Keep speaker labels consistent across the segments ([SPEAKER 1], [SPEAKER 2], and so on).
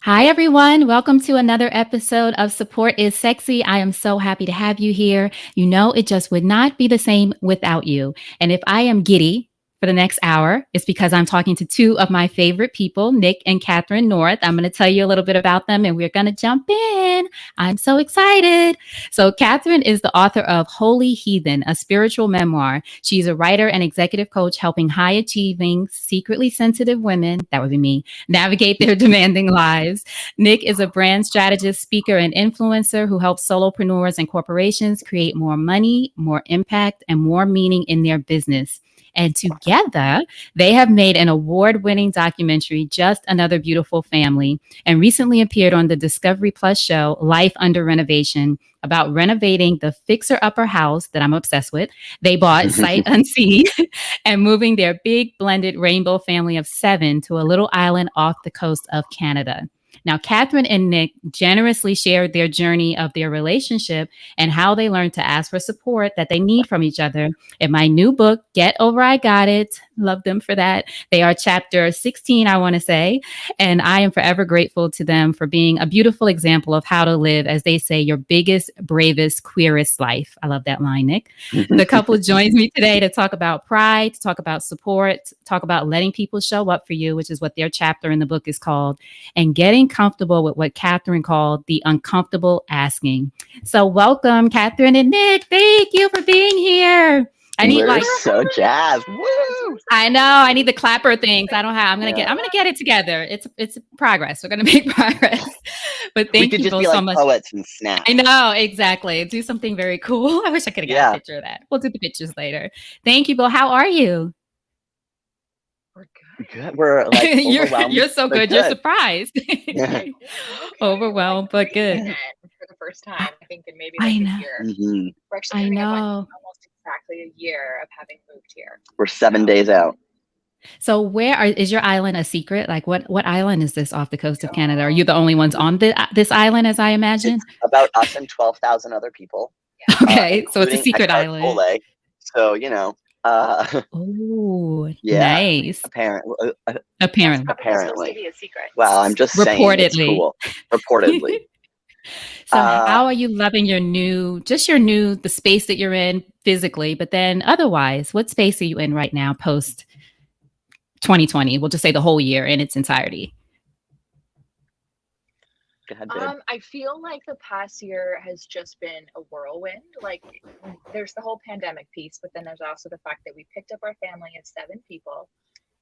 [SPEAKER 1] Hi, everyone. Welcome to another episode of Support is Sexy. I am so happy to have you here. You know, it just would not be the same without you. And if I am giddy for the next hour, it's because I'm talking to two of my favorite people, Nick and Katherine North. I'm going to tell you a little bit about them and we're going to jump in. I'm so excited. So, Katherine is the author of Holy Heathen, a spiritual memoir. She's a writer and executive coach helping high achieving, secretly sensitive women, that would be me, navigate their demanding lives. Nick is a brand strategist, speaker, and influencer who helps solopreneurs and corporations create more money, more impact, and more meaning in their business. And together, they have made an award-winning documentary, Just Another Beautiful Family, and recently appeared on the Discovery Plus show, Life Under Renovation, about renovating the fixer-upper house that I'm obsessed with. They bought sight unseen and moving their big blended rainbow family of 7 to a little island off the coast of Canada. Now, Katherine and Nick generously shared their journey of their relationship and how they learned to ask for support that they need from each other in my new book, Get Over I Got It. Love them for that. They are chapter 16, I want to say. And I am forever grateful to them for being a beautiful example of how to live, as they say, your biggest, bravest, queerest life. I love that line, Nick. The couple joins me today to talk about pride, to talk about support, talk about letting people show up for you, which is what their chapter in the book is called, and getting comfortable with what Katherine called the uncomfortable asking. So welcome, Katherine and Nick. Thank you for being here.
[SPEAKER 2] We're so jazzed. Woo!
[SPEAKER 1] I know. I need the clapper things. I don't have. I'm gonna get it together. It's progress. We're gonna make progress. But
[SPEAKER 2] We
[SPEAKER 1] thank
[SPEAKER 2] could
[SPEAKER 1] you
[SPEAKER 2] just
[SPEAKER 1] both
[SPEAKER 2] be
[SPEAKER 1] so
[SPEAKER 2] like
[SPEAKER 1] much.
[SPEAKER 2] poets and snap.
[SPEAKER 1] I know, exactly. Do something very cool. I wish I could have got
[SPEAKER 2] Yeah.
[SPEAKER 1] a picture of that. We'll do the pictures later. Thank you, Bill. How are you?
[SPEAKER 3] We're good.
[SPEAKER 2] Good. We're like overwhelmed.
[SPEAKER 1] You're so
[SPEAKER 2] but
[SPEAKER 1] good. You're surprised.
[SPEAKER 2] Yeah.
[SPEAKER 1] Overwhelmed, but good.
[SPEAKER 3] For the first time, I think, in maybe
[SPEAKER 1] I
[SPEAKER 3] like
[SPEAKER 1] know.
[SPEAKER 3] a year.
[SPEAKER 2] Mhm.
[SPEAKER 3] We're actually
[SPEAKER 1] I
[SPEAKER 3] coming up on
[SPEAKER 1] know.
[SPEAKER 3] almost exactly a year of having moved here.
[SPEAKER 2] We're 7 days out.
[SPEAKER 1] So is your island a secret? Like what island is this off the coast of Canada? Are you the only ones on this island, as I imagine?
[SPEAKER 2] It's about us and 12,000 other people.
[SPEAKER 1] Okay, so it's a
[SPEAKER 2] including
[SPEAKER 1] secret
[SPEAKER 2] Eckhart
[SPEAKER 1] island.
[SPEAKER 2] Tolle. So, you know,
[SPEAKER 1] Oh,
[SPEAKER 2] yeah,
[SPEAKER 1] nice.
[SPEAKER 2] apparently.
[SPEAKER 1] Apparently.
[SPEAKER 3] It's supposed to be a secret.
[SPEAKER 2] Well, I'm just saying it's
[SPEAKER 1] Reportedly.
[SPEAKER 2] cool. Reportedly.
[SPEAKER 1] So how are you loving the space that you're in physically, but then otherwise, what space are you in right now post 2020? We'll just say the whole year in its entirety.
[SPEAKER 2] Go ahead, babe.
[SPEAKER 3] I feel like the past year has just been a whirlwind. Like, there's the whole pandemic piece, but then there's also the fact that we picked up our family of 7 people.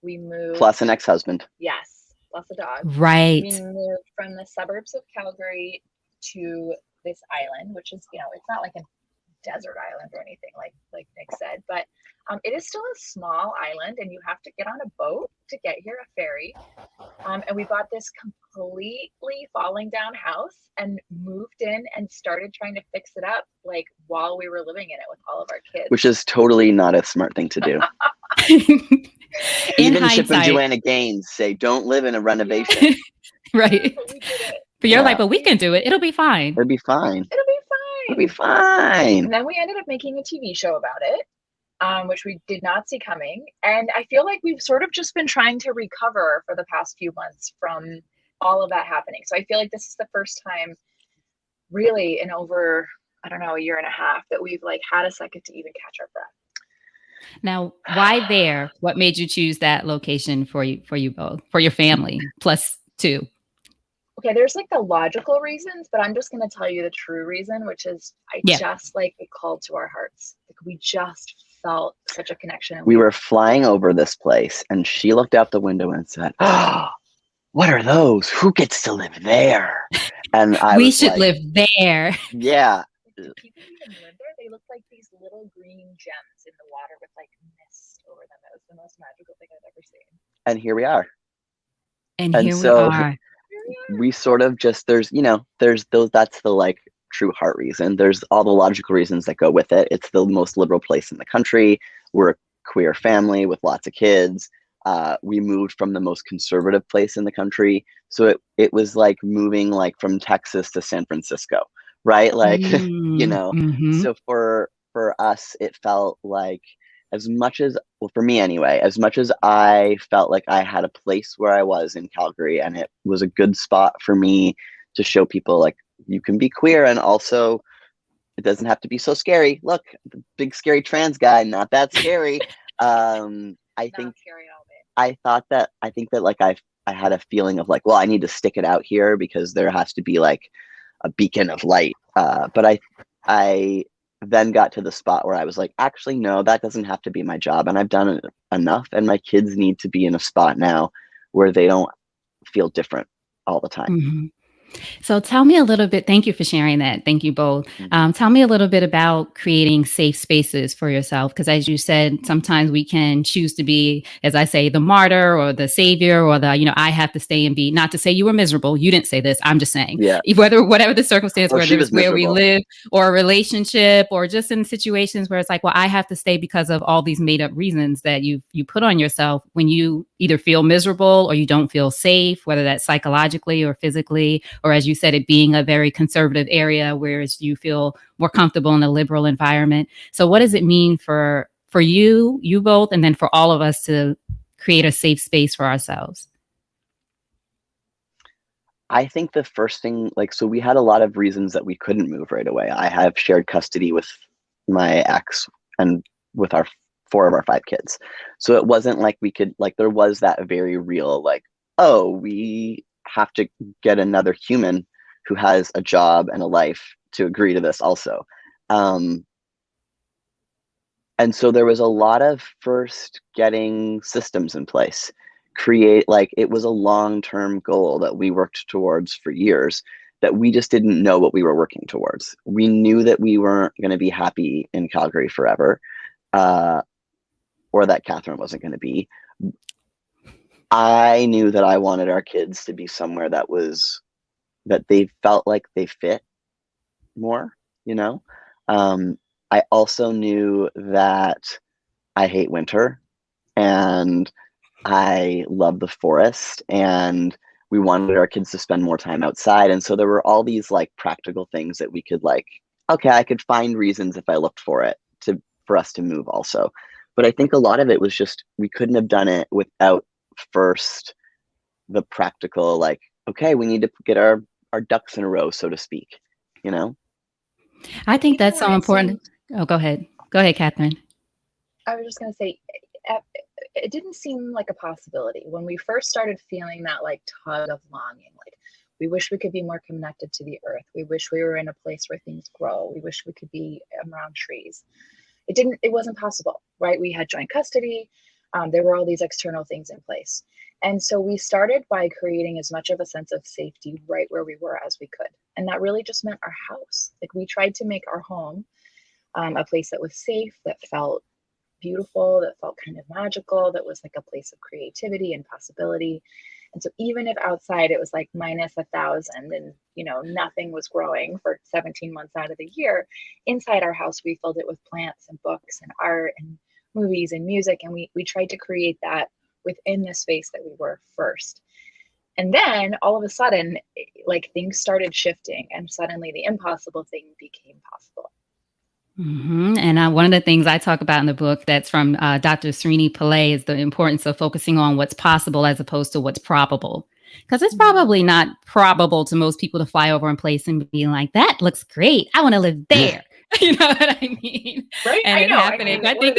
[SPEAKER 3] We moved.
[SPEAKER 2] Plus an ex-husband.
[SPEAKER 3] Yes, plus a dog.
[SPEAKER 1] Right.
[SPEAKER 3] We moved from the suburbs of Calgary to this island, which is, it's not like a desert island or anything like Nick said, but it is still a small island, and you have to get on a boat to get here, a ferry. And we bought this completely falling down house and moved in and started trying to fix it up like while we were living in it with all of our kids.
[SPEAKER 2] Which is totally not a smart thing to do. Even Chip and Joanna Gaines say, don't live in a renovation.
[SPEAKER 1] Right.
[SPEAKER 3] But we did it.
[SPEAKER 1] But you're like, but we can do it. It'll be fine.
[SPEAKER 2] It'll be fine.
[SPEAKER 3] It'll be fine.
[SPEAKER 2] It'll be fine.
[SPEAKER 3] And then we ended up making a TV show about it, which we did not see coming. And I feel like we've sort of just been trying to recover for the past few months from all of that happening. So I feel like this is the first time really in over, I don't know, a year and a half that we've like had a second to even catch our breath.
[SPEAKER 1] Now, why there? What made you choose that location for you both, for your family, plus 2?
[SPEAKER 3] Okay, there's like the logical reasons, but I'm just going to tell you the true reason, which is just like it called to our hearts. Like we just felt such a connection.
[SPEAKER 2] We were flying over this place and she looked out the window and said, "Oh, what are those? Who gets to live there?" And
[SPEAKER 1] we should live there.
[SPEAKER 2] Yeah.
[SPEAKER 3] The people who even live there, they look like these little green gems in the water with like mist over them. It was the most magical thing I've ever seen.
[SPEAKER 2] And here we are.
[SPEAKER 1] And here we are.
[SPEAKER 2] We sort of just, there's those, that's the like true heart reason. There's all the logical reasons that go with it. It's the most liberal place in the country. We're a queer family with lots of kids. We moved from the most conservative place in the country. So it was like moving like from Texas to San Francisco, right? Like,
[SPEAKER 1] Mm-hmm.
[SPEAKER 2] So for us, it felt like as much as, well, for me anyway, as much as I felt like I had a place where I was in Calgary and it was a good spot for me to show people like you can be queer and also it doesn't have to be so scary. Look, the big scary trans guy, not that scary. I
[SPEAKER 3] Not
[SPEAKER 2] think
[SPEAKER 3] scary at all, babe.
[SPEAKER 2] I think that like I had a feeling of like, well, I need to stick it out here because there has to be like a beacon of light. But I then got to the spot where I was like, actually, no, that doesn't have to be my job. And I've done it enough. And my kids need to be in a spot now where they don't feel different all the time.
[SPEAKER 1] Mm-hmm. So tell me a little bit, thank you for sharing that. Thank you both. Tell me a little bit about creating safe spaces for yourself. Because as you said, sometimes we can choose to be, as I say, the martyr or the savior or the, I have to stay and be, not to say you were miserable. You didn't say this. I'm just saying,
[SPEAKER 2] Yeah.
[SPEAKER 1] whatever the circumstance,
[SPEAKER 2] Oh,
[SPEAKER 1] whether
[SPEAKER 2] she
[SPEAKER 1] it's
[SPEAKER 2] was
[SPEAKER 1] where we
[SPEAKER 2] miserable.
[SPEAKER 1] live or a relationship or just in situations where it's like, well, I have to stay because of all these made up reasons that you put on yourself when you either feel miserable or you don't feel safe, whether that's psychologically or physically, or as you said, it being a very conservative area, whereas you feel more comfortable in a liberal environment. So what does it mean for you both, and then for all of us to create a safe space for ourselves?
[SPEAKER 2] I think the first thing, like, so we had a lot of reasons that we couldn't move right away. I have shared custody with my ex and with our 4 of our 5 kids. So it wasn't like we could, like, there was that very real, like, oh, we have to get another human who has a job and a life to agree to this also. And so there was a lot of first getting systems in place, create, like, it was a long-term goal that we worked towards for years that we just didn't know what we were working towards. We knew that we weren't going to be happy in Calgary forever, or that Katherine wasn't going to be. I knew that I wanted our kids to be somewhere that they felt like they fit more, you know? I also knew that I hate winter and I love the forest and we wanted our kids to spend more time outside. And so there were all these like practical things that we could like, okay, I could find reasons if I looked for it for us to move also. But I think a lot of it was just, we couldn't have done it without first the practical, like, okay, we need to get our ducks in a row, so to speak, you know?
[SPEAKER 1] I think
[SPEAKER 3] Even
[SPEAKER 1] that's so
[SPEAKER 3] when it
[SPEAKER 1] important.
[SPEAKER 3] seemed,
[SPEAKER 1] Oh, go ahead. Go ahead, Katherine.
[SPEAKER 3] I was just going to say, it didn't seem like a possibility when we first started feeling that like tug of longing. Like, we wish we could be more connected to the earth. We wish we were in a place where things grow. We wish we could be around trees. It wasn't possible, right? We had joint custody. There were all these external things in place. And so we started by creating as much of a sense of safety right where we were as we could. And that really just meant our house. Like, we tried to make our home a place that was safe, that felt beautiful, that felt kind of magical, that was like a place of creativity and possibility. And so even if outside it was like minus 1,000 and nothing was growing for 17 months out of the year, inside our house we filled it with plants and books and art and movies and music, and we tried to create that within the space that we were first. And then all of a sudden, like, things started shifting, and suddenly the impossible thing became possible.
[SPEAKER 1] Mm-hmm. And one of the things I talk about in the book that's from Dr. Srini Pillay is the importance of focusing on what's possible as opposed to what's probable. Because it's probably not probable to most people to fly over a place and be like, that looks great. I want to live there. You know what I mean?
[SPEAKER 3] Right.
[SPEAKER 1] And
[SPEAKER 3] I
[SPEAKER 1] it
[SPEAKER 3] know.
[SPEAKER 1] happening. I think,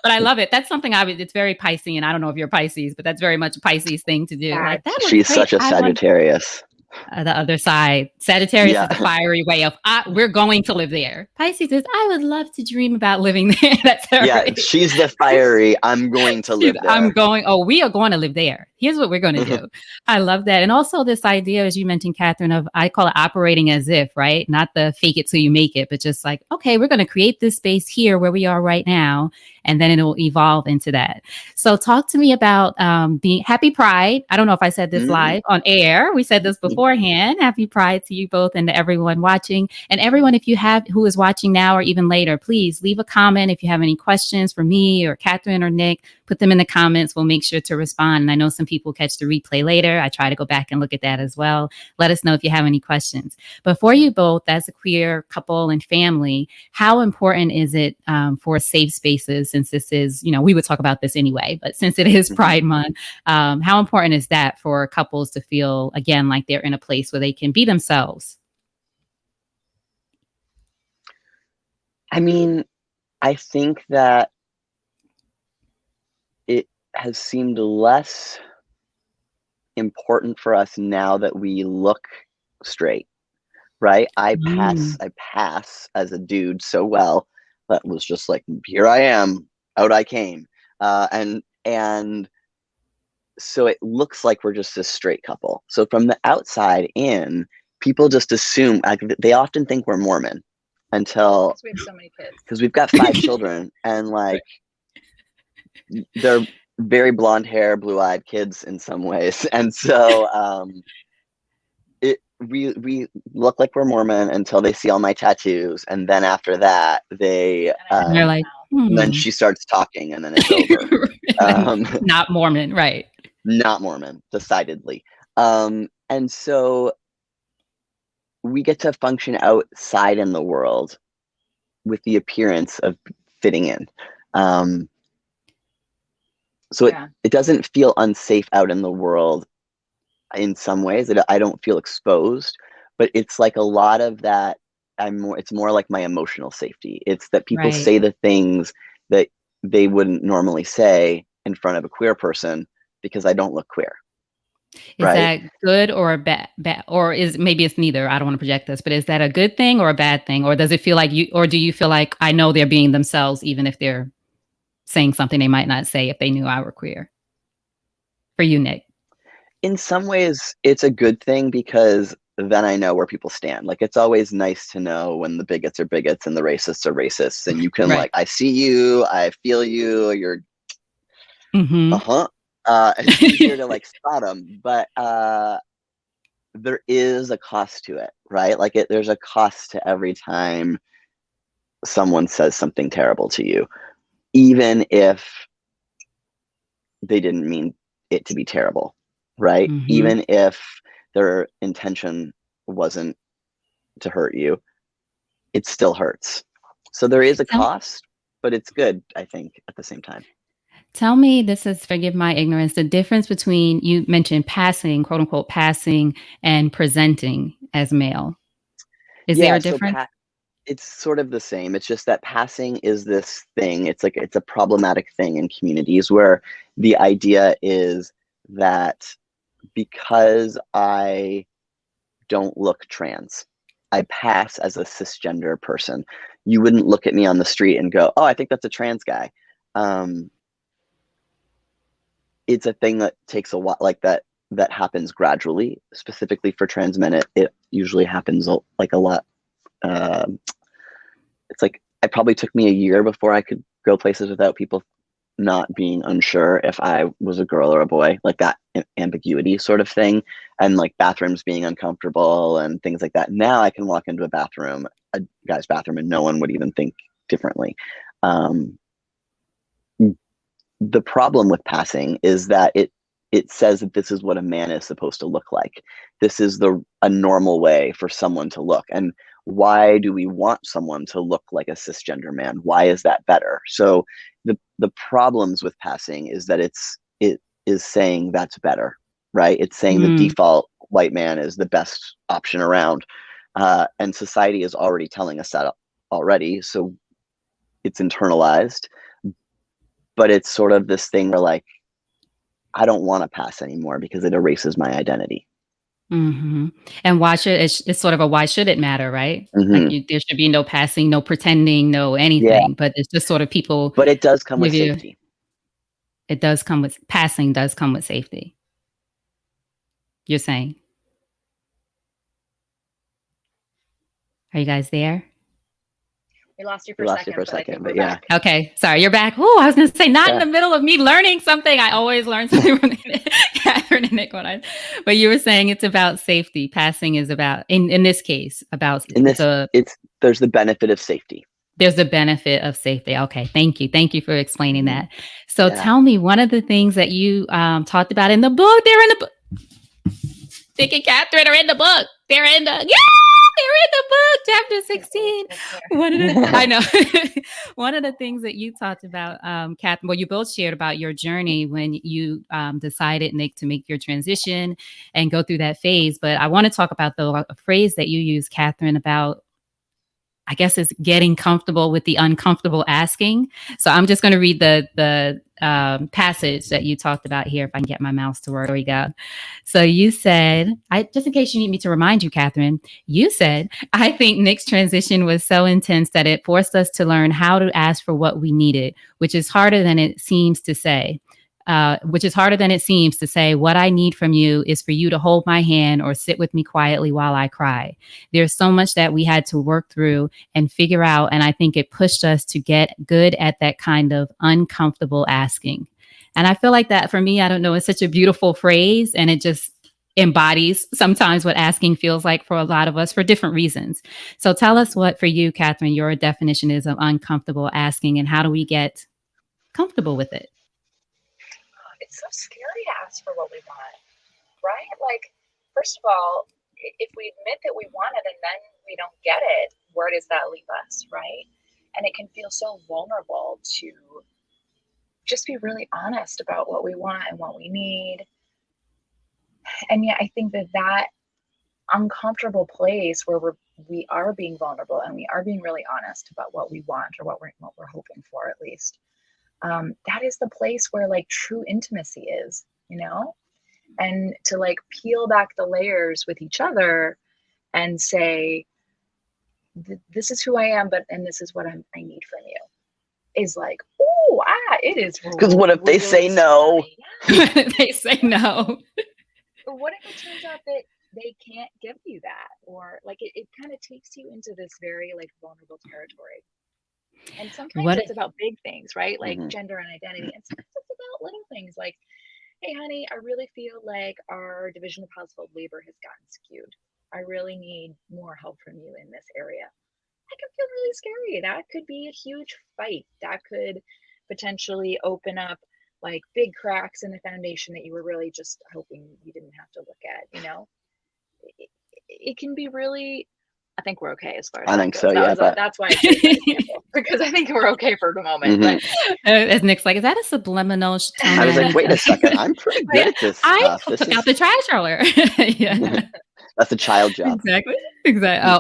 [SPEAKER 1] but I love it. That's something it's very Piscean. I don't know if you're Pisces, but that's very much a Pisces thing to do. Like, that looks
[SPEAKER 2] She's
[SPEAKER 1] great.
[SPEAKER 2] such a Sagittarius.
[SPEAKER 1] The other side. Sagittarius is the fiery way of, we're going to live there. Pisces is, I would love to dream about living there. That's her.
[SPEAKER 2] Yeah, she's the fiery, I'm going to live there.
[SPEAKER 1] We are going to live there. Here's what we're going to do. I love that. And also this idea, as you mentioned, Katherine, of, I call it operating as if, right? Not the fake it till you make it, but just like, okay, we're going to create this space here where we are right now. And then it'll evolve into that. So talk to me about being Happy Pride. I don't know if I said this live on air. We said this beforehand. Happy Pride to you both and to everyone watching. And everyone, if you have who is watching now or even later, please leave a comment. If you have any questions for me or Katherine or Nick, put them in the comments. We'll make sure to respond. And I know some people catch the replay later. I try to go back and look at that as well. Let us know if you have any questions. But for you both, as a queer couple and family, how important is it for safe spaces, since this is, we would talk about this anyway, but since it is Pride Month, how important is that for couples to feel, again, like they're in a place where they can be themselves?
[SPEAKER 2] I mean, I think that it has seemed less important for us now that we look straight, right? I pass as a dude so well that was just like, here I am, out I came. And so it looks like we're just a straight couple. So from the outside in, people just assume, they often think we're Mormon until,
[SPEAKER 3] we have so many kids,
[SPEAKER 2] because we've got 5 children, and like they're very blonde hair, blue-eyed kids in some ways, and so we look like we're Mormon until they see all my tattoos, and then after that they're
[SPEAKER 1] like,
[SPEAKER 2] then she starts talking, and then it's over.
[SPEAKER 1] Not Mormon, right?
[SPEAKER 2] Not Mormon, decidedly. And so we get to function outside in the world with the appearance of fitting in. So it doesn't feel unsafe out in the world in some ways. I don't feel exposed, but it's like a lot of that. It's more like my emotional safety. It's that people say the things that they wouldn't normally say in front of a queer person because I don't look queer.
[SPEAKER 1] Is that good or bad? Or maybe it's neither. I don't want to project this, but is that a good thing or a bad thing? Or does it feel like do you feel like I know they're being themselves, even if they're saying something they might not say if they knew I were queer? For you, Nick.
[SPEAKER 2] In some ways, it's a good thing because then I know where people stand. Like, it's always nice to know when the bigots are bigots and the racists are racists, and you can like, I see you, I feel you, you're, it's easier to like spot them, but there is a cost to it, right? Like there's a cost to every time someone says something terrible to you, even if they didn't mean it to be terrible, right? Even if their intention wasn't to hurt you, it still hurts. So there is a cost, but it's good, I think, at the same time.
[SPEAKER 1] Tell me, this is, forgive my ignorance, the difference between, you mentioned passing, quote unquote, passing and presenting as male. Is there a difference?
[SPEAKER 2] So it's sort of the same. It's just that passing is this thing. It's like, it's a problematic thing in communities where the idea is that because I don't look trans, I pass as a cisgender person. You wouldn't look at me on the street and go, oh, I think that's a trans guy. It's a thing that takes a while, like that happens gradually. Specifically for trans men, it usually happens like a lot. It's like, it probably took me a year before I could go places without people not being unsure if I was a girl or a boy, like that ambiguity sort of thing, and like bathrooms being uncomfortable and things like that. Now I can walk into a guy's bathroom, and no one would even think differently. The problem with passing is that it says that this is what a man is supposed to look like. This is a normal way for someone to look. And why do we want someone to look like a cisgender man? Why is that better? So the problems with passing is that it is saying that's better, right? It's saying the default white man is the best option around. And society is already telling us that already. So it's internalized. But it's sort of this thing where like, I don't want to pass anymore because it erases my identity.
[SPEAKER 1] And why should it's sort of a why should it matter, right? Like there should be no passing, no pretending, no anything. But it's just sort of people.
[SPEAKER 2] But it does come with safety.
[SPEAKER 1] It does come with passing. Does come with safety. You're saying? Are you guys there?
[SPEAKER 3] We lost you for a second, but yeah.
[SPEAKER 1] Okay, sorry, you're back. Oh, I was going to say, not in the middle of me learning something. I always learn something from Katherine and Nick. But you were saying it's about safety. Passing is about, in this case, about
[SPEAKER 2] there's the benefit of safety.
[SPEAKER 1] There's a benefit of safety. Okay. Thank you. Thank you for explaining that. So
[SPEAKER 2] Yeah.
[SPEAKER 1] tell me, one of the things that you talked about in the book, they're in the book. Nick and Catherine are in the book. They're in the book, chapter 16. I know. One of the things that you talked about, Catherine, well, you both shared about your journey when you decided, Nick, to make your transition and go through that phase. But I want to talk about the phrase that you used, Catherine, about, I guess, is getting comfortable with the uncomfortable asking. So I'm just going to read the passage that you talked about here. If I can get my mouse to work. There we go. So you said, just in case you need me to remind you, Catherine, you said, I think Nick's transition was so intense that it forced us to learn how to ask for what we needed, which is harder than it seems to say. What I need from you is for you to hold my hand or sit with me quietly while I cry. There's so much that we had to work through and figure out. And I think it pushed us to get good at that kind of uncomfortable asking. And I feel like that for me, I don't know, it's such a beautiful phrase, and it just embodies sometimes what asking feels like for a lot of us for different reasons. So tell us what, for you, Catherine, your definition is of uncomfortable asking, and how do we get comfortable with it?
[SPEAKER 3] It's so scary to ask for what we want, right? Like, first of all, if we admit that we want it and then we don't get it, where does that leave us, right? And it can feel so vulnerable to just be really honest about what we want and what we need. And yet I think that uncomfortable place where we are being vulnerable and we are being really honest about what we want, or what we're hoping for, at least, that is the place where like true intimacy is, and to like peel back the layers with each other and say, this is who I am, and this is what I need from you, is like, it is.
[SPEAKER 2] Because what if they say no?
[SPEAKER 1] They say no.
[SPEAKER 3] But what if it turns out that they can't give you that, or like it kind of takes you into this very like vulnerable territory? And sometimes it's about big things, right? Like gender and identity. And sometimes it's about little things like, hey, honey, I really feel like our division of household labor has gotten skewed. I really need more help from you in this area. That can feel really scary. That could be a huge fight. That could potentially open up like big cracks in the foundation that you were really just hoping you didn't have to look at, It can be really, I think we're okay as far as
[SPEAKER 2] I think so, yeah.
[SPEAKER 3] That's why I chose that example, because I think we're okay for the moment. But
[SPEAKER 1] as Nick's like, is that a subliminal tone?
[SPEAKER 2] I was like, wait a second, I'm pretty good at this stuff.
[SPEAKER 1] I took out the trash earlier. Yeah.
[SPEAKER 2] That's a child job.
[SPEAKER 1] Exactly.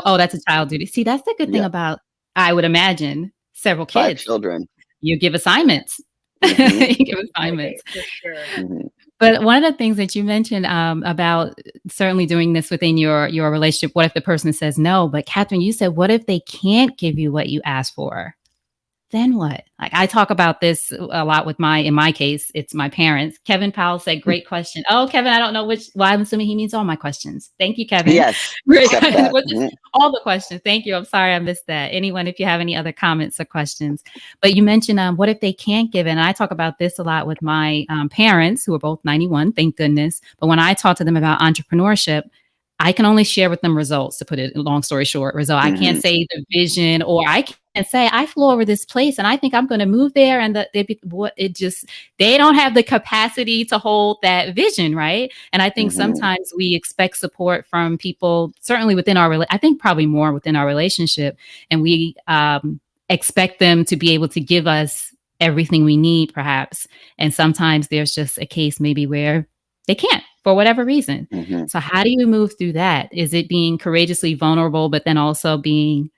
[SPEAKER 1] Oh, that's a child duty. See, that's the good thing about, I would imagine, several kids.
[SPEAKER 2] 5 children.
[SPEAKER 1] You give assignments. You give assignments.
[SPEAKER 3] Okay, for sure.
[SPEAKER 1] But one of the things that you mentioned about certainly doing this within your relationship, what if the person says no? But Catherine, you said, what if they can't give you what you asked for? Then what? Like, I talk about this a lot with in my case, it's my parents. Kevin Powell said, great question. Oh, Kevin, I don't know I'm assuming he means all my questions. Thank you, Kevin.
[SPEAKER 2] Yes.
[SPEAKER 1] All the questions. Thank you. I'm sorry I missed that. Anyone, if you have any other comments or questions. But you mentioned, what if they can't give it? And I talk about this a lot with my parents, who are both 91, thank goodness. But when I talk to them about entrepreneurship, I can only share with them results, to put it long story short. I can't say the vision, or I can't say I flew over this place and I think I'm going to move there. And they don't have the capacity to hold that vision. Right. And I think sometimes we expect support from people, certainly within I think probably more within our relationship. And we expect them to be able to give us everything we need, perhaps. And sometimes there's just a case maybe where they can't, for whatever reason. So how do you move through that? Is it being courageously vulnerable, but then also being,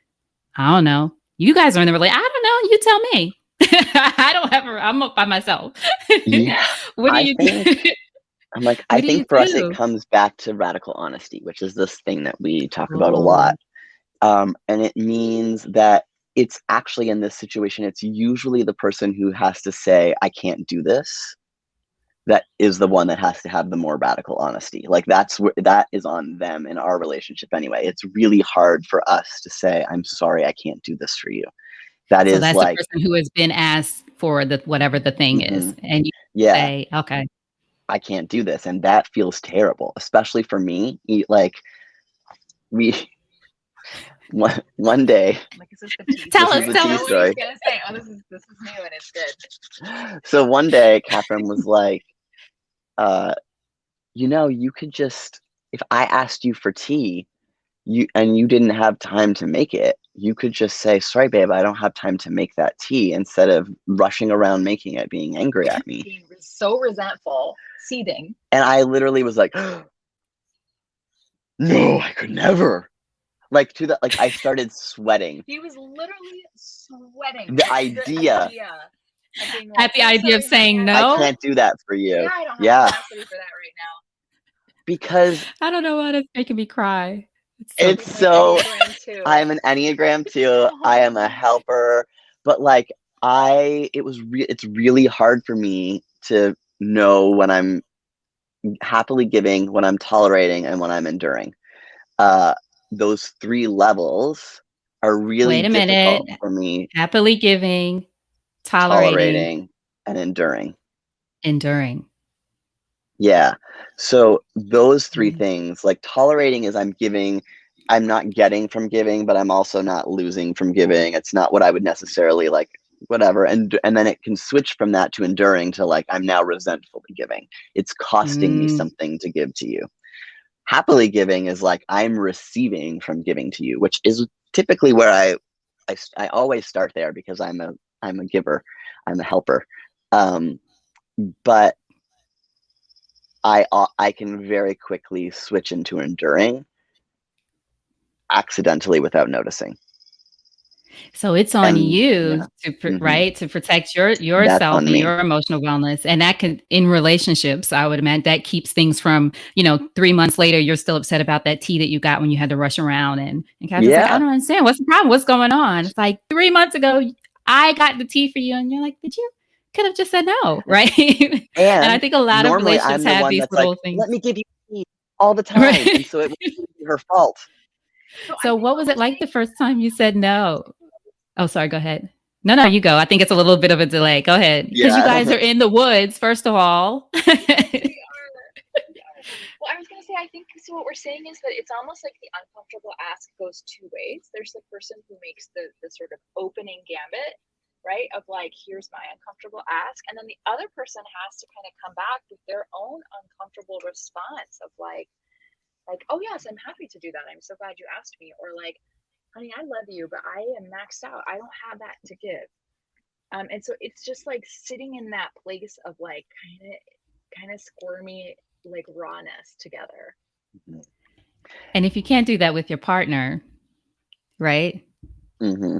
[SPEAKER 1] I don't know, you guys are in the relationship. I don't know. You tell me. I'm up by myself.
[SPEAKER 2] Yeah.
[SPEAKER 1] What do you do?
[SPEAKER 2] I'm like, I think for us, it comes back to radical honesty, which is this thing that we talk about a lot. And it means that it's actually, in this situation, it's usually the person who has to say, I can't do this, that is the one that has to have the more radical honesty. Like, that is on them in our relationship anyway. It's really hard for us to say, I'm sorry, I can't do this for you. That's like
[SPEAKER 1] the person who has been asked for whatever the thing is. And you say, okay,
[SPEAKER 2] I can't do this. And that feels terrible, especially for me. Like, one day.
[SPEAKER 3] Like, is this the tea?
[SPEAKER 1] Tell
[SPEAKER 2] us,
[SPEAKER 3] story?
[SPEAKER 2] tell
[SPEAKER 3] I know
[SPEAKER 2] us.
[SPEAKER 3] what
[SPEAKER 2] Story.
[SPEAKER 3] he's gonna say. Oh, this is new and it's good.
[SPEAKER 2] So one day, Catherine was like, you could just, if I asked you for tea, you didn't have time to make it, you could just say, sorry, babe, I don't have time to make that tea, instead of rushing around making it, being angry at me.
[SPEAKER 3] Being so resentful, seething.
[SPEAKER 2] And I literally was like, no, I could never. Like I started sweating.
[SPEAKER 3] He was literally sweating.
[SPEAKER 2] The idea.
[SPEAKER 3] Being
[SPEAKER 1] At the idea of saying no.
[SPEAKER 2] I can't do that for you.
[SPEAKER 3] Yeah, I don't have capacity for that right now.
[SPEAKER 2] Because
[SPEAKER 1] I don't know why that's making me cry.
[SPEAKER 2] It's so I'm an Enneagram too. I am a helper, but like it's really hard for me to know when I'm happily giving, when I'm tolerating, and when I'm enduring. Those 3 levels are really
[SPEAKER 1] Wait a
[SPEAKER 2] difficult
[SPEAKER 1] minute.
[SPEAKER 2] for me.
[SPEAKER 1] Happily giving, tolerating,
[SPEAKER 2] and enduring.
[SPEAKER 1] Enduring.
[SPEAKER 2] Yeah. So those 3 things, like tolerating is I'm giving, I'm not getting from giving, but I'm also not losing from giving. It's not what I would necessarily like, whatever. And then it can switch from that to enduring to like, I'm now resentfully giving. It's costing me something to give to you. Happily giving is like, I'm receiving from giving to you, which is typically where I always start there, because I'm a giver. I'm a helper. But I can very quickly switch into enduring accidentally without noticing.
[SPEAKER 1] So it's on you to right, to protect yourself and your emotional wellness. And that can, in relationships, I would imagine that keeps things from, 3 months later, you're still upset about that tea that you got when you had to rush around. And Catherine's like, I don't understand. What's the problem? What's going on? It's like 3 months ago, I got the tea for you. And you're like, could have just said no, right? And I think a lot of relationships have these little things.
[SPEAKER 2] Let me give you tea all the time. Right. And so it was her fault.
[SPEAKER 1] So what was it like the first time you said no? Oh, sorry. Go ahead. No, you go. I think it's a little bit of a delay. Go ahead. Because you guys are in the woods, first of all.
[SPEAKER 3] We are. Well, I was going to say, I think so what we're saying is that it's almost like the uncomfortable ask goes 2 ways. There's the person who makes the sort of opening gambit, right? Of like, here's my uncomfortable ask. And then the other person has to kind of come back with their own uncomfortable response of like, oh yes, I'm happy to do that. I'm so glad you asked me. Or like, honey, I love you, but I am maxed out. I don't have that to give. And so it's just like sitting in that place of like kind of squirmy, like rawness together.
[SPEAKER 1] And if you can't do that with your partner, right?
[SPEAKER 2] Mm-hmm.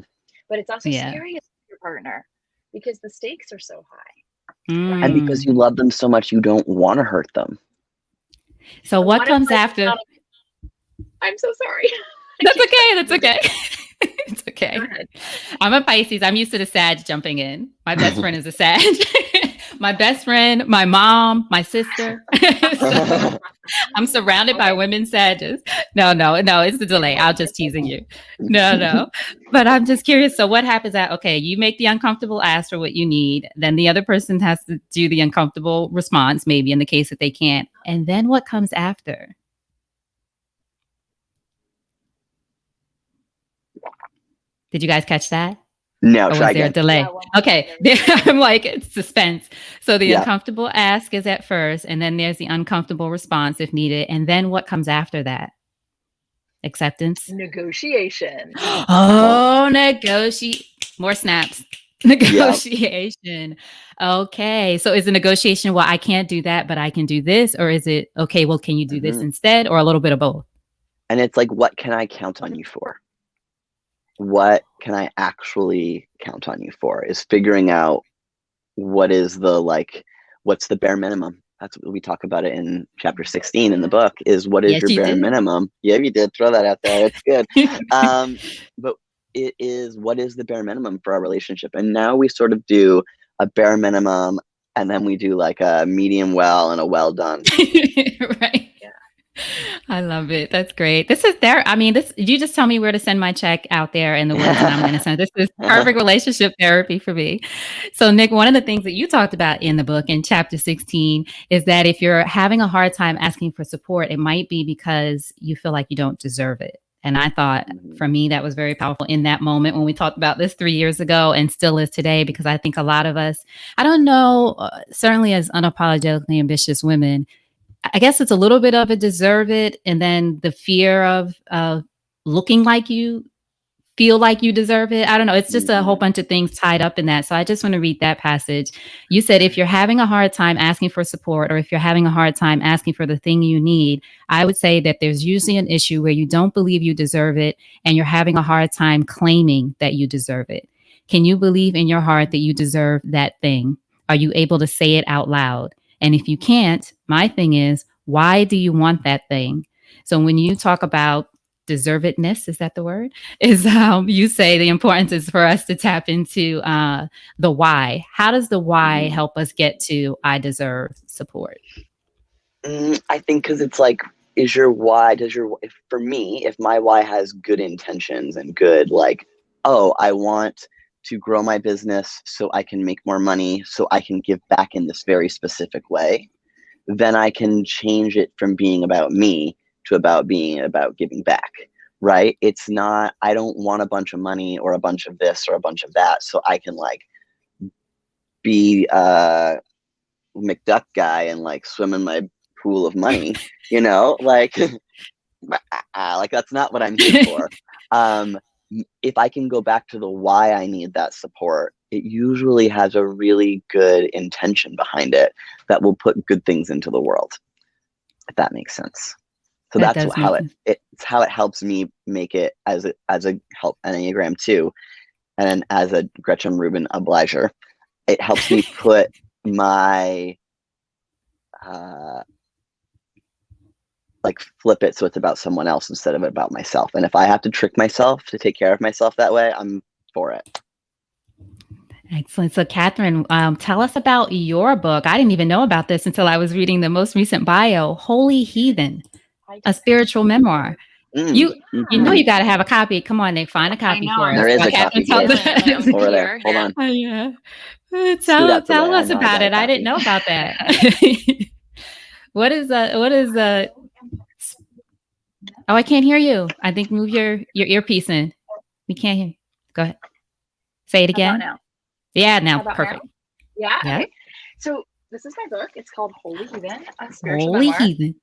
[SPEAKER 3] But it's also scary with your partner because the stakes are so high.
[SPEAKER 2] And because you love them so much, you don't want to hurt them.
[SPEAKER 1] So what comes after?
[SPEAKER 3] I'm so sorry.
[SPEAKER 1] That's okay. That's okay. It's okay. I'm a Pisces. I'm used to the Sag jumping in. My best friend is a Sag. My best friend, my mom, my sister. So I'm surrounded by women Sages. No, it's the delay. I'm just teasing you. No. But I'm just curious. So what happens okay, you make the uncomfortable ask for what you need. Then the other person has to do the uncomfortable response, maybe in the case that they can't. And then what comes after? Did you guys catch that?
[SPEAKER 2] No,
[SPEAKER 1] or was there a delay? Yeah, okay. I'm like, it's suspense. So the uncomfortable ask is at first, and then there's the uncomfortable response if needed. And then what comes after that? Acceptance?
[SPEAKER 3] Negotiation.
[SPEAKER 1] Oh, more snaps. Negotiation. Okay. So is the negotiation, well, I can't do that, but I can do this? Or is it, okay, well, can you do this instead? Or a little bit of both?
[SPEAKER 2] And it's like, what can I count on you for? What can I actually count on you for? Is figuring out what's the bare minimum. That's what we talk about it in chapter 16 in the book, is what is your bare minimum? Yeah, you did throw that out there. It's good. But it is, what is the bare minimum for our relationship? And now we sort of do a bare minimum, and then we do like a medium well and a well done.
[SPEAKER 1] Right. I love it. That's great. You just tell me where to send my check out there in the woods and I'm going to send it. This is perfect relationship therapy for me. So Nick, one of the things that you talked about in the book in chapter 16 is that if you're having a hard time asking for support, it might be because you feel like you don't deserve it. And I thought for me, that was very powerful in that moment when we talked about this 3 years ago and still is today, because I think a lot of us, I don't know, certainly as unapologetically ambitious women, I guess it's a little bit of a deserve it. And then the fear of looking like you feel like you deserve it. I don't know. It's just a whole bunch of things tied up in that. So I just want to read that passage. You said, if you're having a hard time asking for support, or if you're having a hard time asking for the thing you need, I would say that there's usually an issue where you don't believe you deserve it and you're having a hard time claiming that you deserve it. Can you believe in your heart that you deserve that thing? Are you able to say it out loud? And if you can't, my thing is, why do you want that thing? So when you talk about deservedness, is that the word? Is you say the importance is for us to tap into the why. How does the why help us get to I deserve support?
[SPEAKER 2] I think because it's like, is your why, for me, if my why has good intentions and good, like, oh, I want to grow my business so I can make more money, so I can give back in this very specific way, then I can change it from being about me to being about giving back, right? It's not, I don't want a bunch of money or a bunch of this or a bunch of that, so I can like be McDuck guy and like swim in my pool of money, like like that's not what I'm here for. If I can go back to the why I need that support, it usually has a really good intention behind it that will put good things into the world, if that makes sense. So
[SPEAKER 1] That
[SPEAKER 2] that's
[SPEAKER 1] does
[SPEAKER 2] how
[SPEAKER 1] make
[SPEAKER 2] it's how it helps me make it as a help Enneagram 2, and as a Gretchen Rubin obliger. It helps me put my like flip it so it's about someone else instead of about myself. And if I have to trick myself to take care of myself that way, I'm for it.
[SPEAKER 1] Excellent. So, Katherine, tell us about your book. I didn't even know about this until I was reading the most recent bio, Holy Heathen, a spiritual memoir. You know you got to have a copy. Come on, Nick, find a copy for us.
[SPEAKER 2] There is a copy over there. Hold on.
[SPEAKER 1] Yeah.
[SPEAKER 2] Tell
[SPEAKER 1] us about it. I didn't know about that. What is Oh, I can't hear you. I think move your earpiece in. We can't hear. Go ahead. Say it again.
[SPEAKER 3] How about now?
[SPEAKER 1] Yeah, now
[SPEAKER 3] How about
[SPEAKER 1] perfect.
[SPEAKER 3] now? Yeah.
[SPEAKER 1] Yeah.
[SPEAKER 3] Okay. So this is my book. It's called Holy Heathen, a spiritual
[SPEAKER 1] Holy
[SPEAKER 3] memoir.
[SPEAKER 1] Heathen.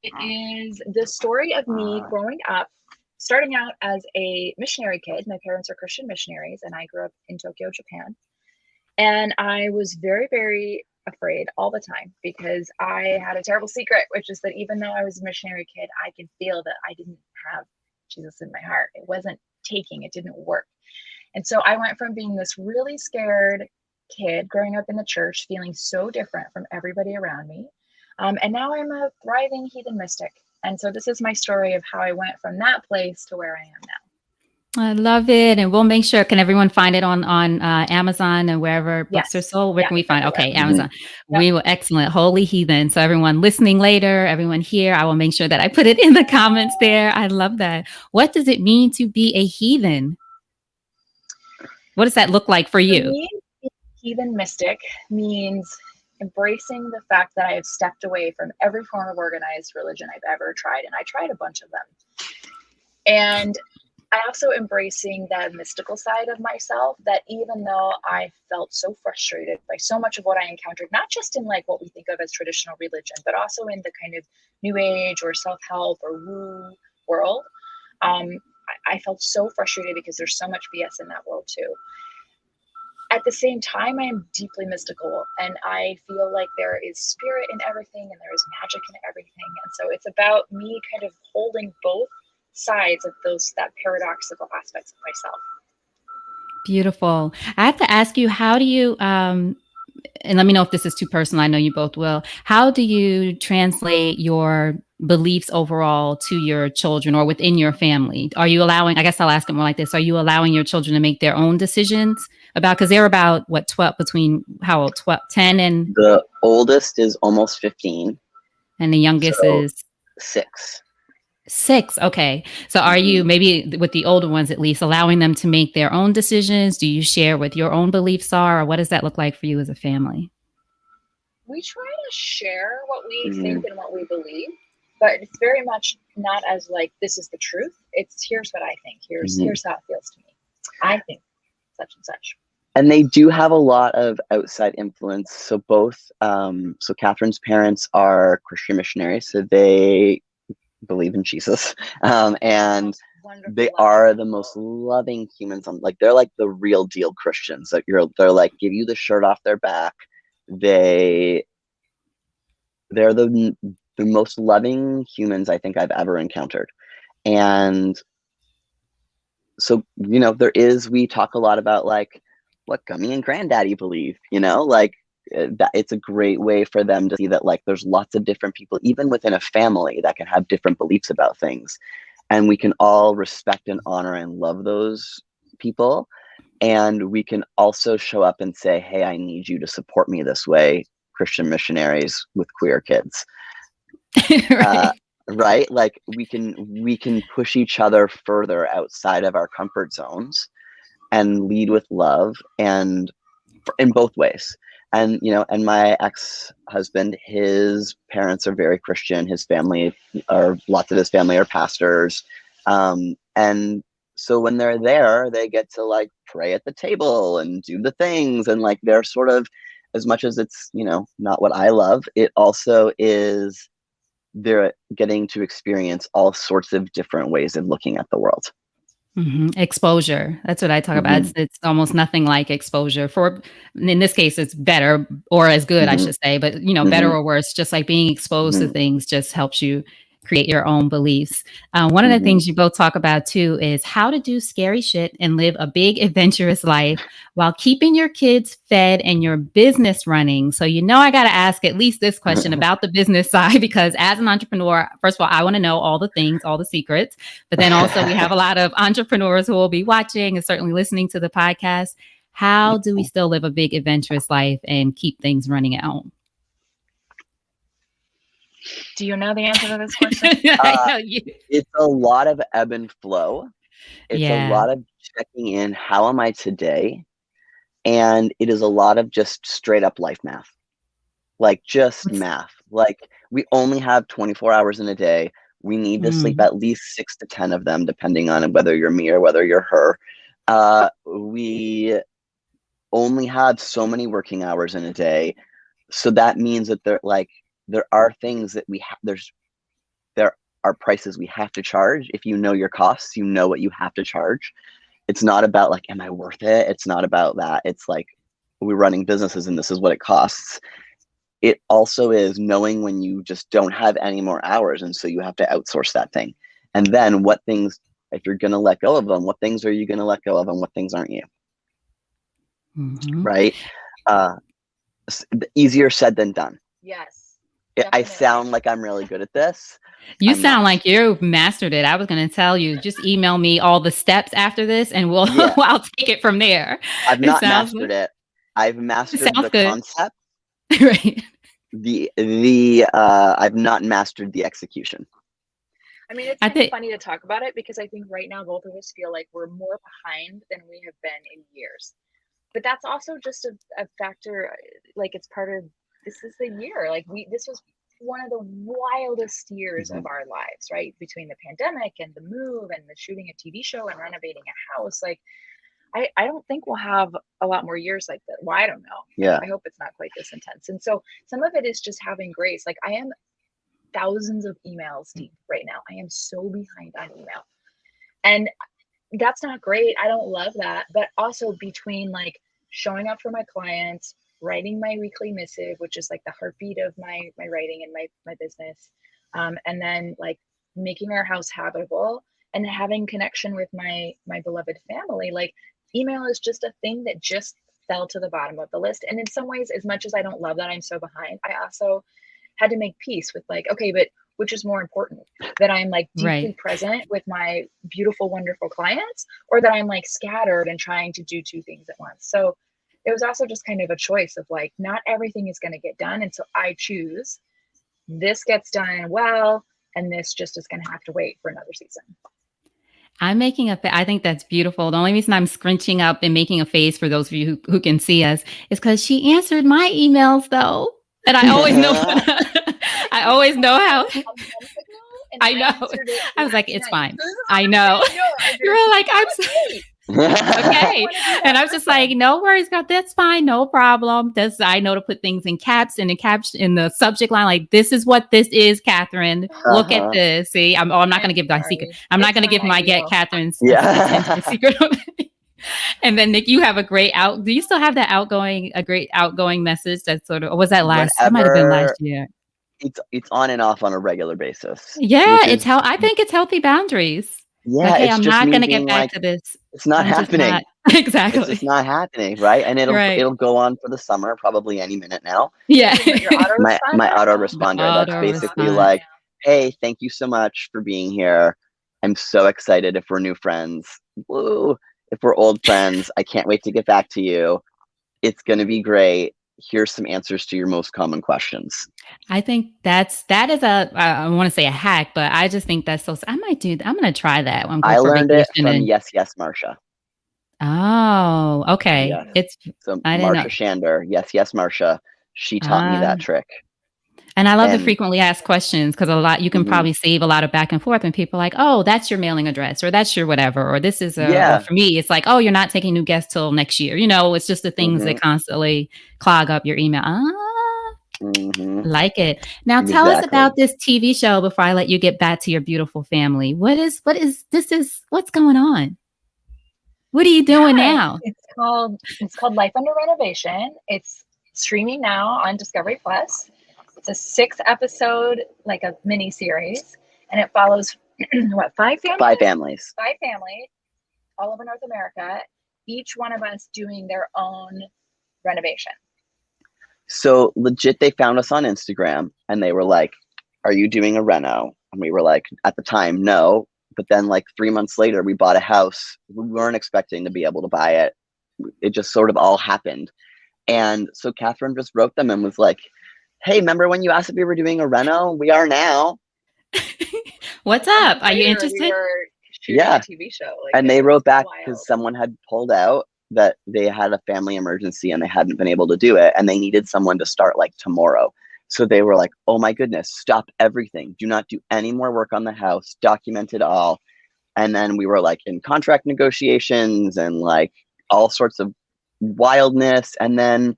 [SPEAKER 3] It is the story of me growing up, starting out as a missionary kid. My parents are Christian missionaries, and I grew up in Tokyo, Japan. And I was very, very afraid all the time because I had a terrible secret, which is that even though I was a missionary kid, I could feel that I didn't have Jesus in my heart. It wasn't taking, it didn't work. And so I went from being this really scared kid growing up in the church, feeling so different from everybody around me. And now I'm a thriving heathen mystic. And so this is my story of how I went from that place to where I am now.
[SPEAKER 1] I love it. And we'll make sure, can everyone find it on Amazon and wherever books are sold? Where can we find it? Okay, Amazon.
[SPEAKER 3] Yep.
[SPEAKER 1] We will, excellent. Holy Heathen. So everyone listening later, everyone here, I will make sure that I put it in the comments there. I love that. What does it mean to be a heathen? What does that look like for you?
[SPEAKER 3] For me, heathen mystic means embracing the fact that I have stepped away from every form of organized religion I've ever tried. And I tried a bunch of them. And I also embracing that mystical side of myself, that even though I felt so frustrated by so much of what I encountered, not just in like what we think of as traditional religion, but also in the kind of new age or self-help or woo world, I felt so frustrated because there's so much BS in that world too. At the same time, I am deeply mystical, and I feel like there is spirit in everything and there is magic in everything. And so it's about me kind of holding both sides of that paradoxical aspects of myself.
[SPEAKER 1] Beautiful. I have to ask you, how do you, and let me know if this is too personal, I know you both will, how do you translate your beliefs overall to your children or within your family? Are you allowing, I guess I'll ask it more like this, are you allowing your children to make their own decisions about, because they're about, what, 12, between, how old, 12, 10 and?
[SPEAKER 2] The oldest is almost 15.
[SPEAKER 1] And the youngest is?
[SPEAKER 2] 6.
[SPEAKER 1] 6. Okay. So are you, maybe with the older ones at least, allowing them to make their own decisions? Do you share what your own beliefs are, or what does that look like for you as a family?
[SPEAKER 3] We try to share what we think and what we believe, but it's very much not as like, this is the truth. It's here's what I think. Here's how it feels to me. I think such and such.
[SPEAKER 2] And they do have a lot of outside influence. So both, so Catherine's parents are Christian missionaries, so they believe in Jesus, and they are the most loving humans. Like they're like the real deal Christians. Like they're like give you the shirt off their back. They're the most loving humans I think I've ever encountered, and so we talk a lot about like what Gummy and Granddaddy believe, like that it's a great way for them to see that like there's lots of different people, even within a family, that can have different beliefs about things. And we can all respect and honor and love those people. And we can also show up and say, hey, I need you to support me this way, Christian missionaries with queer kids.
[SPEAKER 1] Right.
[SPEAKER 2] Right? Like we can push each other further outside of our comfort zones and lead with love, and in both ways. And and my ex-husband, his parents are very Christian. Lots of his family are pastors, and so when they're there, they get to like pray at the table and do the things, and like they're sort of, as much as it's not what I love, it also is, they're getting to experience all sorts of different ways of looking at the world.
[SPEAKER 1] Exposure. That's what I talk about. It's almost nothing like exposure. In this case, it's better or as good, I should say, but better or worse, just like being exposed to things just helps you create your own beliefs. One of the things you both talk about too is how to do scary shit and live a big adventurous life while keeping your kids fed and your business running. So, I got to ask at least this question about the business side, because as an entrepreneur, first of all, I want to know all the things, all the secrets, but then also we have a lot of entrepreneurs who will be watching and certainly listening to the podcast. How do we still live a big adventurous life and keep things running at home?
[SPEAKER 3] Do you know the answer to this question?
[SPEAKER 2] It's a lot of ebb and flow. It's a lot of checking in. How am I today? And it is a lot of just straight up life math, like just math. Like we only have 24 hours in a day. We need to sleep at least 6 to 10 of them, depending on whether you're me or whether you're her. We only have so many working hours in a day. So that means that there are things that there are prices we have to charge. If you know your costs, you know what you have to charge. It's not about like, am I worth it? It's not about that. It's like, we're running businesses and this is what it costs. It also is knowing when you just don't have any more hours, and so you have to outsource that thing. And then what things, if you're going to let go of them, what things are you going to let go of and what things aren't you? Right? Easier said than done.
[SPEAKER 3] Yes.
[SPEAKER 2] I sound like I'm really good at this.
[SPEAKER 1] You sound like you've mastered it. I was going to tell you, just email me all the steps after this and I'll take it from there.
[SPEAKER 2] I've not mastered it. I've mastered the concept.
[SPEAKER 1] Right.
[SPEAKER 2] I've not mastered the execution.
[SPEAKER 3] I mean, it's kind of funny to talk about it because I think right now both of us feel like we're more behind than we have been in years. But that's also just a factor, like it's part of, this is the year, like this was one of the wildest years of our lives, right? Between the pandemic and the move and the shooting a TV show and renovating a house. Like, I don't think we'll have a lot more years like that. Well, I don't know.
[SPEAKER 2] Yeah.
[SPEAKER 3] I hope it's not quite this intense. And so some of it is just having grace. Like I am thousands of emails deep right now. I am so behind on email. And that's not great. I don't love that. But also between like showing up for my clients, writing my weekly missive, which is like the heartbeat of my writing and my business. And then like making our house habitable and having connection with my beloved family. Like email is just a thing that just fell to the bottom of the list. And in some ways, as much as I don't love that I'm so behind, I also had to make peace with like, okay, but which is more important, that I'm like deeply present with my beautiful, wonderful clients, or that I'm like scattered and trying to do two things at once. So it was also just kind of a choice of like, not everything is going to get done. And so I choose this gets done well, and this just is going to have to wait for another season.
[SPEAKER 1] I'm making I think that's beautiful. The only reason I'm scrunching up and making a face for those of you who can see us is because she answered my emails though. And I always know, I always know how.
[SPEAKER 3] And
[SPEAKER 1] I know.
[SPEAKER 3] answered it
[SPEAKER 1] I was like,
[SPEAKER 3] last
[SPEAKER 1] it's
[SPEAKER 3] night.
[SPEAKER 1] fine.
[SPEAKER 3] So this is
[SPEAKER 1] I
[SPEAKER 3] what
[SPEAKER 1] know.
[SPEAKER 3] I'm saying. No,
[SPEAKER 1] You're like, I'm
[SPEAKER 3] great.
[SPEAKER 1] okay.
[SPEAKER 3] I
[SPEAKER 1] And I was just like, no worries, girl. That's fine. No problem. That's, I know to put things in caps and in caption in the subject line. Like, this is what this is, Catherine. Look at this. See, I'm not going to give my secret. I'm not going to give my get Catherine's
[SPEAKER 2] Yeah.
[SPEAKER 1] secret. And then Nick, you have a great do you still have that great outgoing message that sort of, or was that that might have been last
[SPEAKER 2] Whenever
[SPEAKER 1] year.
[SPEAKER 2] it's on and off on a regular basis,
[SPEAKER 1] Yeah,
[SPEAKER 2] which
[SPEAKER 1] it's
[SPEAKER 2] is
[SPEAKER 1] how I think it's healthy boundaries.
[SPEAKER 2] yeah,
[SPEAKER 1] Like, hey,
[SPEAKER 2] it's
[SPEAKER 1] I'm
[SPEAKER 2] just
[SPEAKER 1] not
[SPEAKER 2] me
[SPEAKER 1] going to get
[SPEAKER 2] being
[SPEAKER 1] back
[SPEAKER 2] like,
[SPEAKER 1] to this.
[SPEAKER 2] it's not
[SPEAKER 1] I'm just not.
[SPEAKER 2] happening. It's just
[SPEAKER 1] Exactly.
[SPEAKER 2] not happening, right? And
[SPEAKER 1] Right.
[SPEAKER 2] it'll go on for the summer, probably any minute now.
[SPEAKER 1] Yeah.
[SPEAKER 3] Your
[SPEAKER 2] My
[SPEAKER 3] autoresponder.
[SPEAKER 1] The
[SPEAKER 2] autoresponder, that's
[SPEAKER 1] auto
[SPEAKER 2] basically
[SPEAKER 1] response.
[SPEAKER 2] like, hey, thank you so much for being here. I'm so excited if we're new friends. Woo. If we're old friends, I can't wait to get back to you. It's going to be great. Here's some answers to your most common questions.
[SPEAKER 1] I think that is I want to say a hack, but I just think that's so, I might do, I'm going to try that when I'm going
[SPEAKER 2] I
[SPEAKER 1] for
[SPEAKER 2] learned it
[SPEAKER 1] vacation.
[SPEAKER 2] from
[SPEAKER 1] And,
[SPEAKER 2] Yes, Yes, Marsha.
[SPEAKER 1] oh, okay.
[SPEAKER 2] Yes. So
[SPEAKER 1] I didn't know.
[SPEAKER 2] Marsha Shander, Yes, Yes, Marsha, she taught me that trick.
[SPEAKER 1] And I love the
[SPEAKER 2] And
[SPEAKER 1] frequently asked questions because you can
[SPEAKER 2] mhm,
[SPEAKER 1] probably save a lot of back and forth when people are like, oh, that's your mailing address or that's your whatever, or this is or
[SPEAKER 2] yeah,
[SPEAKER 1] for me, it's like, oh, you're not taking new guests till next year. It's just the things that
[SPEAKER 2] mhm,
[SPEAKER 1] constantly clog up your email.
[SPEAKER 2] mhm,
[SPEAKER 1] Like it. Now tell us
[SPEAKER 2] exactly.
[SPEAKER 1] about this TV show before I let you get back to your beautiful family. What's going on? What are you doing
[SPEAKER 3] Yeah,
[SPEAKER 1] now?
[SPEAKER 3] it's called Life Under Renovation. It's streaming now on Discovery Plus. It's a 6-episode, like a mini series, and it follows what, 5 families?
[SPEAKER 2] 5 families.
[SPEAKER 3] 5 families, all over North America, each one of us doing their own renovation.
[SPEAKER 2] So legit, they found us on Instagram and they were like, are you doing a reno? And we were like, at the time, no. But then like 3 months later, we bought a house. We weren't expecting to be able to buy it. It just sort of all happened. And so Catherine just wrote them and was like, hey, remember when you asked if we were doing a reno? We are now.
[SPEAKER 1] What's up? Are you interested?
[SPEAKER 3] We were shooting a TV show.
[SPEAKER 2] And they wrote back because someone had pulled out that they had a family emergency and they hadn't been able to do it. And they needed someone to start like tomorrow. So they were like, oh my goodness, stop everything. Do not do any more work on the house. Document it all. And then we were like in contract negotiations and like all sorts of wildness. And then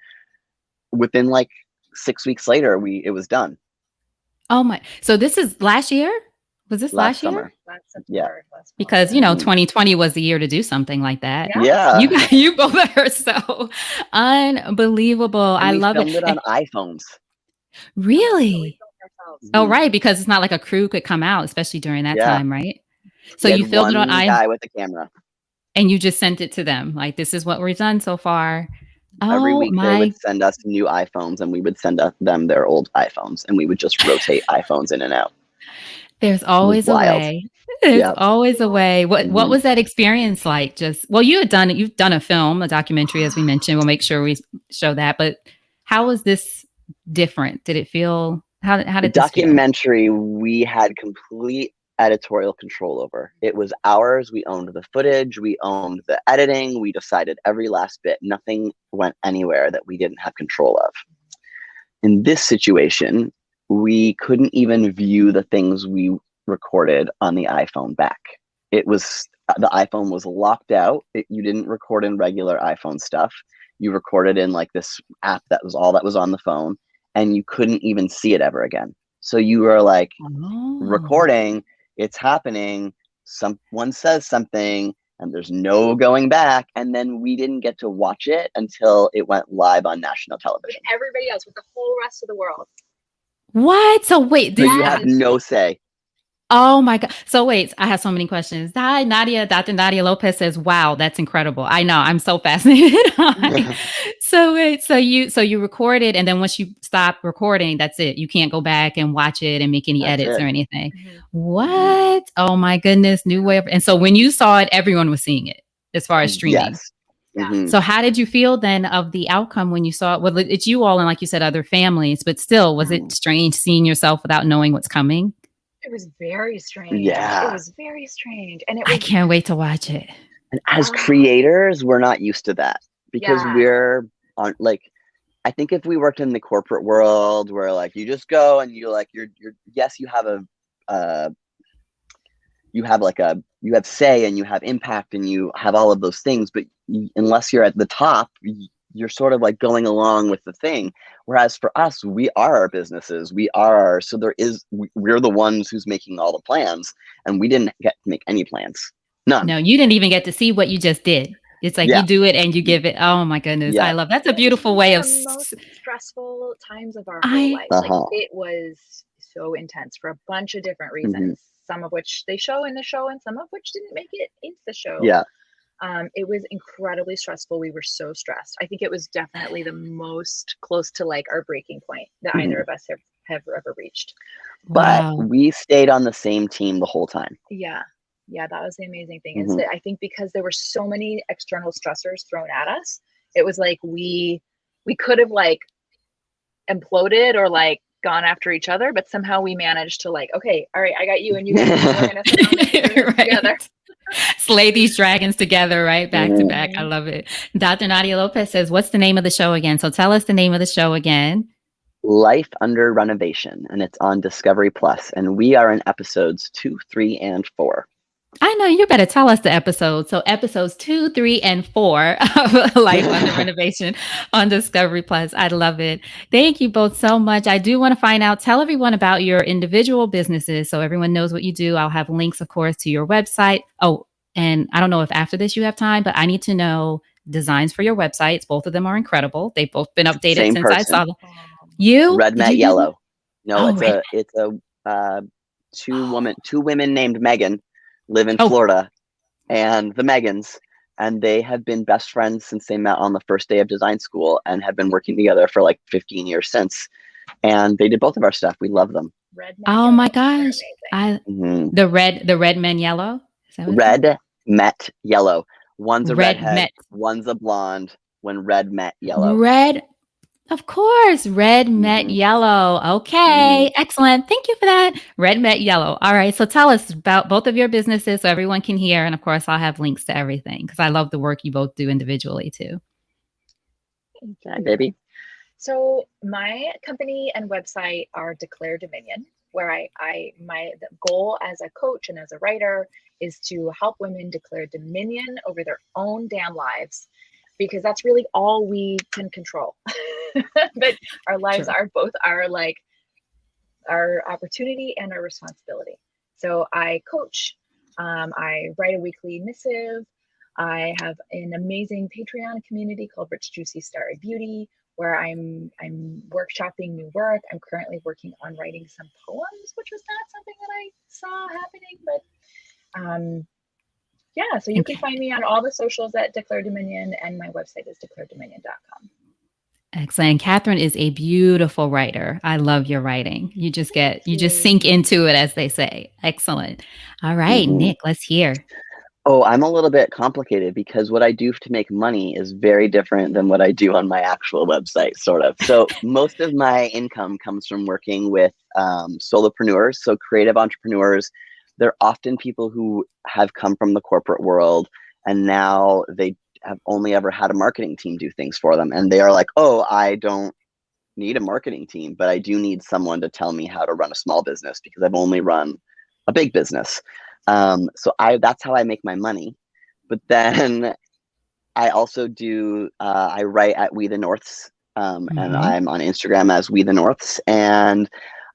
[SPEAKER 2] within like 6 weeks later, it was done.
[SPEAKER 1] Oh my! So this is last year? Was this last year?
[SPEAKER 2] Summer.
[SPEAKER 3] Last September,
[SPEAKER 2] Yeah.
[SPEAKER 1] Because 2020 was the year to do something like that.
[SPEAKER 2] Yeah.
[SPEAKER 1] You both are so unbelievable.
[SPEAKER 2] And
[SPEAKER 1] I
[SPEAKER 2] we
[SPEAKER 1] love
[SPEAKER 2] filmed
[SPEAKER 1] it.
[SPEAKER 2] it on iPhones.
[SPEAKER 1] Really? Oh, right, because it's not like a crew could come out, especially during that time, right? So you filmed it on
[SPEAKER 2] iPhone. Guy with a camera.
[SPEAKER 1] And you just sent it to them. Like, this is what we've done so far.
[SPEAKER 2] Every week they would send us new iPhones and we would send them their old iPhones and we would just rotate iPhones in and out.
[SPEAKER 1] There's always a way. There's always a way. What was that experience like? You've done a film, a documentary, as we mentioned. We'll make sure we show that. But how was this different? Did it feel, how did
[SPEAKER 2] the documentary we had complete editorial control over? It was ours. We owned the footage, we owned the editing, we decided every last bit. Nothing went anywhere that we didn't have control of. In this situation, we couldn't even view the things we recorded on the iPhone back. It was, the iPhone was locked out. You didn't record in regular iPhone stuff. You recorded in like this app that was all that was on the phone, and you couldn't even see it ever again. So you were like recording, it's happening, someone says something, and there's no going back. And then we didn't get to watch it until it went live on national television.
[SPEAKER 3] With everybody else, with the whole rest of the world.
[SPEAKER 1] What? So wait,
[SPEAKER 2] so you have no say.
[SPEAKER 1] Oh my God. So wait, I have so many questions. Hi, Nadia. Dr. Nadia Lopez says, wow, that's incredible. I know. I'm so fascinated. So wait, so you recorded, and then once you stop recording, that's it. You can't go back and watch it and make any edits or anything. What? Oh my goodness. New way of, and so when you saw it, everyone was seeing it as far as streaming.
[SPEAKER 2] Yes.
[SPEAKER 1] So how did you feel then of the outcome when you saw it? Well, it's you all and like you said, other families, but still, was it strange seeing yourself without knowing what's coming?
[SPEAKER 3] It was very strange.
[SPEAKER 2] Yeah.
[SPEAKER 3] It was very strange. And
[SPEAKER 1] I can't wait to watch it.
[SPEAKER 2] And as creators, we're not used to that because we're on, like, I think if we worked in the corporate world where like you just go and you're like, you're yes, you have a you have you have say and you have impact and you have all of those things, but unless you're at the top, you're sort of like going along with the thing. Whereas for us, we are our businesses. So we're the ones who's making all the plans, and we didn't get to make any plans. None.
[SPEAKER 1] No, you didn't even get to see what you just did. It's like you
[SPEAKER 2] Yeah.
[SPEAKER 1] do it and you give it. Oh my goodness.
[SPEAKER 2] Yeah.
[SPEAKER 1] I love that's a
[SPEAKER 3] It was
[SPEAKER 1] beautiful
[SPEAKER 3] one
[SPEAKER 1] way
[SPEAKER 3] of
[SPEAKER 1] of
[SPEAKER 3] the most stressful times of our whole life. Like, it was so intense for a bunch of different reasons, some of which they show in the show and some of which didn't make it into the show.
[SPEAKER 2] Yeah.
[SPEAKER 3] It was incredibly stressful. We were so stressed. I think it was definitely the most close to like our breaking point that either of us have ever reached.
[SPEAKER 2] But we stayed on the same team the whole time.
[SPEAKER 3] Yeah, that was the amazing thing, is that I think because there were so many external stressors thrown at us, it was like we could have like imploded or like gone after each other, but somehow we managed to like, okay, all right, I got you and you got me, we're gonna somehow make it through this together.
[SPEAKER 1] Slay these dragons together, right? Back to back. I love it. Dr. Nadia Lopez says, what's the name of the show again? So tell us the name of the show again.
[SPEAKER 2] Life Under Renovation, and it's on Discovery Plus, and we are in episodes 2, 3, and 4.
[SPEAKER 1] I know, you better tell us the episodes. So episodes 2, 3, and 4 of Life Under Renovation on Discovery Plus. I love it. Thank you both so much. I do want to find out, tell everyone about your individual businesses so everyone knows what you do. I'll have links, of course, to your website. Oh, and I don't know if after this you have time, but I need to know designs for your websites. Both of them are incredible. They've both been updated since I saw them. You?
[SPEAKER 2] Red Met Yellow. No,
[SPEAKER 1] Oh,
[SPEAKER 2] it's a two women named Megan live in Florida, and the Megans, and they have been best friends since they met on the first day of design school and have been working together for like 15 years since. And they did both of our stuff. We love them.
[SPEAKER 1] Oh my gosh. The red men yellow.
[SPEAKER 2] Red Met Yellow. One's a redhead, one's a blonde. When red met yellow.
[SPEAKER 1] Red, of course. Red met yellow. Okay. Excellent. Thank you for that. Red met yellow. All right. So tell us about both of your businesses so everyone can hear. And of course, I'll have links to everything because I love the work you both do individually too.
[SPEAKER 2] Okay, baby.
[SPEAKER 3] So my company and website are Declare Dominion, where the goal as a coach and as a writer is to help women declare dominion over their own damn lives, because that's really all we can control. But our lives are both our opportunity and our responsibility. So I coach, I write a weekly missive. I have an amazing Patreon community called Rich Juicy Starry Beauty, where I'm workshopping new work. I'm currently working on writing some poems, which was not something that I saw happening, but yeah, so you can find me on all the socials at Declare Dominion, and my website is declaredominion.com.
[SPEAKER 1] Excellent. Katherine is a beautiful writer. I love your writing. You just sink into it, as they say. Excellent. All right, Nick, let's hear.
[SPEAKER 2] Oh, I'm a little bit complicated because what I do to make money is very different than what I do on my actual website, sort of. So most of my income comes from working with solopreneurs, so creative entrepreneurs. They're often people who have come from the corporate world, and now they have only ever had a marketing team do things for them. And they are like, oh, I don't need a marketing team, but I do need someone to tell me how to run a small business because I've only run a big business. So that's how I make my money. But then I also do, I write at We the Norths, and I'm on Instagram as We the Norths, and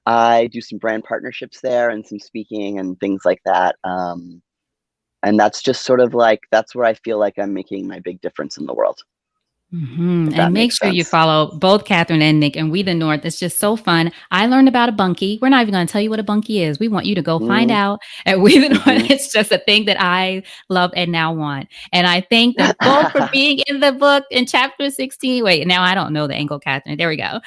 [SPEAKER 2] I do some brand partnerships there and some speaking and things like that. And that's just sort of like, that's where I feel like I'm making my big difference in the world.
[SPEAKER 1] And make sure you follow both Katherine and Nick and We the North. It's just so fun. I learned about a bunkie. We're not even going to tell you what a bunkie is. We want you to go find out at We the North. It's just a thing that I love and now want. And I thank them both for being in the book in chapter 16. Wait, now I don't know the angle, Katherine. There we go.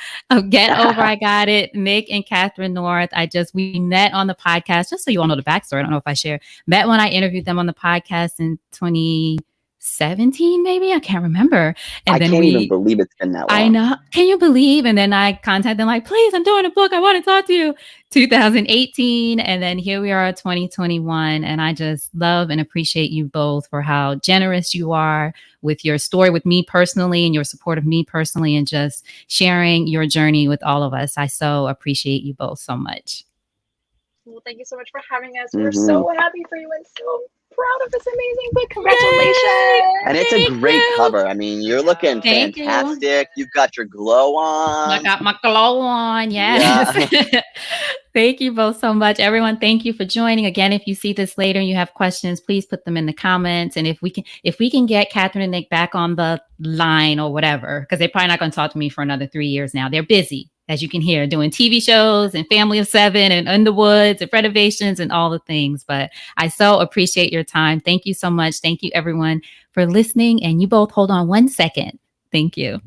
[SPEAKER 1] Get Over, I Got It. Nick and Katherine North. We met on the podcast, just so you all know the backstory. I don't know if I share. Met when I interviewed them on the podcast in 2017, maybe? I can't remember. And
[SPEAKER 2] I
[SPEAKER 1] then
[SPEAKER 2] can't even believe it's been that long.
[SPEAKER 1] I know. Can you believe? And then I contacted them like, please, I'm doing a book. I want to talk to you. 2018. And then here we are, 2021. And I just love and appreciate you both for how generous you are with your story with me personally and your support of me personally and just sharing your journey with all of us. I so appreciate you both so much.
[SPEAKER 3] Well, thank you so much for having us. We're so happy for you and so proud of this amazing book. Congratulations.
[SPEAKER 2] And it's a great cover. I mean, you're looking
[SPEAKER 1] Thank
[SPEAKER 2] fantastic. You've got your glow on.
[SPEAKER 1] I got my glow on. Yes.
[SPEAKER 2] Yeah.
[SPEAKER 1] Thank you both so much. Everyone, thank you for joining. Again, if you see this later and you have questions, please put them in the comments. And if we can get Katherine and Nick back on the line or whatever, because they're probably not going to talk to me for another 3 years now. They're busy, as you can hear, doing TV shows and Family of 7 and In the Woods and renovations and all the things. But I so appreciate your time. Thank you so much. Thank you, everyone, for listening. And you both hold on 1 second. Thank you.